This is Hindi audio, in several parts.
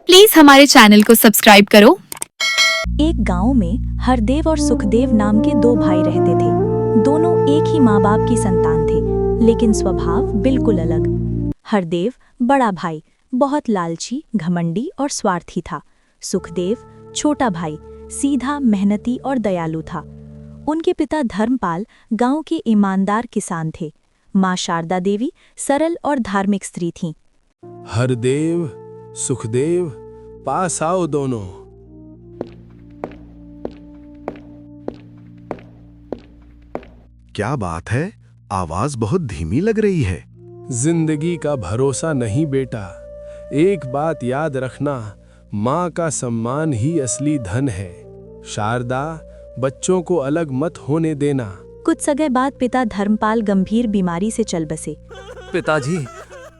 प्लीज हमारे चैनल को सब्सक्राइब करो। एक गांव में हरदेव और सुखदेव नाम के दो भाई रहते थे। दोनों एक ही माँ बाप की संतान थे, लेकिन स्वभाव बिल्कुल अलग। हरदेव बड़ा भाई बहुत लालची, घमंडी और स्वार्थी था। सुखदेव छोटा भाई सीधा, मेहनती और दयालु था। उनके पिता धर्मपाल गांव के ईमानदार किसान थे। माँ शारदा देवी सरल और धार्मिक स्त्री थीं। हरदेव, सुखदेव, पास आओ दोनों। क्या बात है, आवाज बहुत धीमी लग रही है। जिंदगी का भरोसा नहीं बेटा, एक बात याद रखना, माँ का सम्मान ही असली धन है। शारदा, बच्चों को अलग मत होने देना। कुछ समय बाद पिता धर्मपाल गंभीर बीमारी से चल बसे। पिताजी,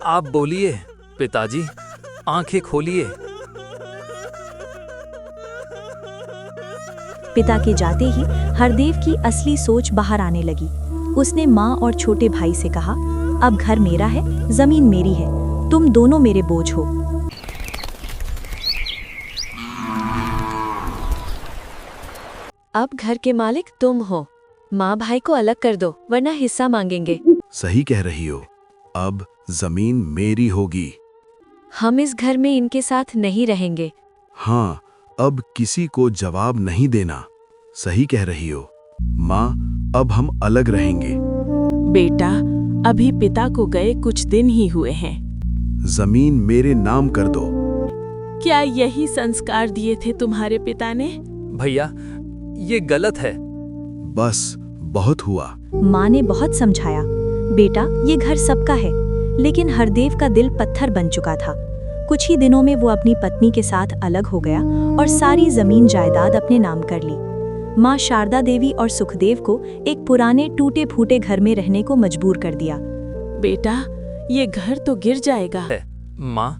आप बोलिए। पिताजी, आंखें खोलिए। पिता के जाते ही हरदेव की असली सोच बाहर आने लगी। उसने माँ और छोटे भाई से कहा, अब घर मेरा है, जमीन मेरी है, तुम दोनों मेरे बोझ हो। अब घर के मालिक तुम हो। माँ भाई को अलग कर दो, वरना हिस्सा मांगेंगे। सही कह रही हो, अब जमीन मेरी होगी। हम इस घर में इनके साथ नहीं रहेंगे। हाँ, अब किसी को जवाब नहीं देना। सही कह रही हो माँ, अब हम अलग रहेंगे। बेटा, अभी पिता को गए कुछ दिन ही हुए हैं। जमीन मेरे नाम कर दो। क्या यही संस्कार दिए थे तुम्हारे पिता ने? भैया, ये गलत है। बस बहुत हुआ। माँ ने बहुत समझाया, बेटा ये घर सबका है। लेकिन हरदेव का दिल पत्थर बन चुका था। कुछ ही दिनों में वो अपनी पत्नी के साथ अलग हो गया और सारी जमीन जायदाद अपने नाम कर ली। माँ शारदा देवी और सुखदेव को एक पुराने टूटे फूटे घर में रहने को मजबूर कर दिया। बेटा, ये घर तो गिर जाएगा। माँ,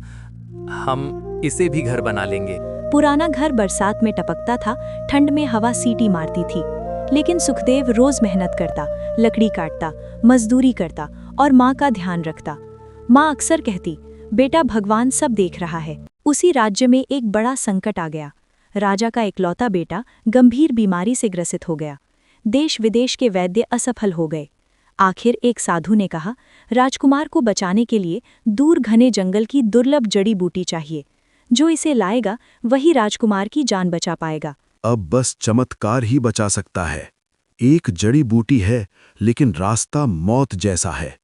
हम इसे भी घर बना लेंगे। पुराना घर बरसात में टपकता था, ठंड में हवा सीटी मारती थी। लेकिन सुखदेव रोज मेहनत करता, लकड़ी काटता, मजदूरी करता और माँ का ध्यान रखता। माँ अक्सर कहती, बेटा भगवान सब देख रहा है। उसी राज्य में एक बड़ा संकट आ गया। राजा का इकलौता बेटा गंभीर बीमारी से ग्रसित हो गया। देश विदेश के वैद्य असफल हो गए। आखिर एक साधु ने कहा, राजकुमार को बचाने के लिए दूर घने जंगल की दुर्लभ जड़ी बूटी चाहिए। जो इसे लाएगा वही राजकुमार की जान बचा पाएगा। अब बस चमत्कार ही बचा सकता है। एक जड़ी बूटी है, लेकिन रास्ता मौत जैसा है।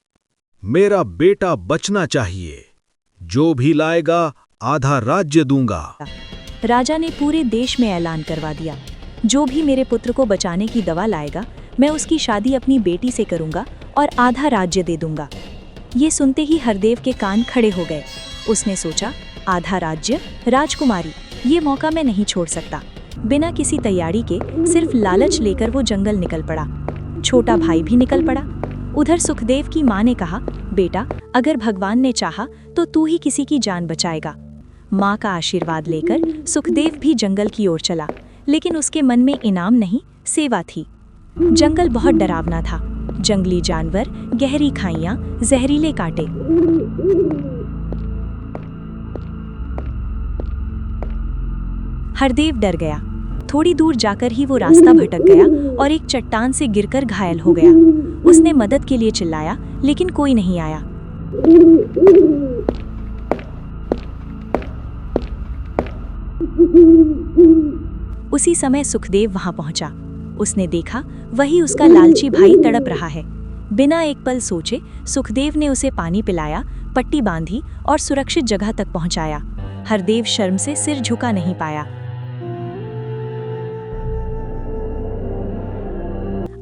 मेरा बेटा बचना चाहिए। जो भी लाएगा आधा राज्य दूंगा। राजा ने पूरे देश में ऐलान करवा दिया, जो भी मेरे पुत्र को बचाने की दवा लाएगा, मैं उसकी शादी अपनी बेटी से करूंगा और आधा राज्य दे दूंगा। ये सुनते ही हरदेव के कान खड़े हो गए। उसने सोचा, आधा राज्य, राजकुमारी, ये मौका मैं नहीं छोड़ सकता। बिना किसी तैयारी के सिर्फ लालच लेकर वो जंगल निकल पड़ा। छोटा भाई भी निकल पड़ा। उधर सुखदेव की माँ ने कहा, बेटा अगर भगवान ने चाहा तो तू ही किसी की जान बचाएगा। माँ का आशीर्वाद लेकर सुखदेव भी जंगल की ओर चला, लेकिन उसके मन में इनाम नहीं, सेवा थी। जंगल बहुत डरावना था। जंगली जानवर, गहरी खाइयां, जहरीले कांटे। हरदेव डर गया। थोड़ी दूर जाकर ही वो रास्ता भटक गया और एक चट्टान से गिरकर घायल हो गया। उसने मदद के लिए चिल्लाया, लेकिन कोई नहीं आया। उसी समय सुखदेव वहां पहुंचा। उसने देखा वही उसका लालची भाई तड़प रहा है। बिना एक पल सोचे सुखदेव ने उसे पानी पिलाया, पट्टी बांधी और सुरक्षित जगह तक पहुंचाया। हरदेव शर्म से सिर झुका नहीं पाया।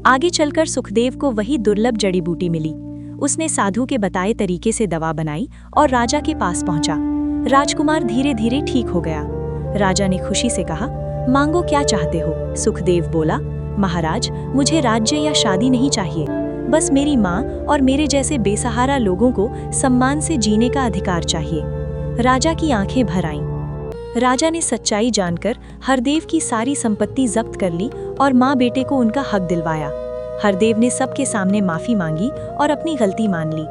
आगे चलकर सुखदेव को वही दुर्लभ जड़ी बूटी मिली। उसने साधु के बताए तरीके से दवा बनाई और राजा के पास पहुंचा। राजकुमार धीरे धीरे ठीक हो गया। राजा ने खुशी से कहा, मांगो क्या चाहते हो। सुखदेव बोला, महाराज मुझे राज्य या शादी नहीं चाहिए, बस मेरी माँ और मेरे जैसे बेसहारा लोगों को सम्मान से जीने का अधिकार चाहिए। राजा की आंखें भर आईं। राजा ने सच्चाई जानकर हरदेव की सारी संपत्ति जब्त कर ली और माँ बेटे को उनका हक दिलवाया। हरदेव ने सबके सामने माफी मांगी और अपनी गलती मान ली।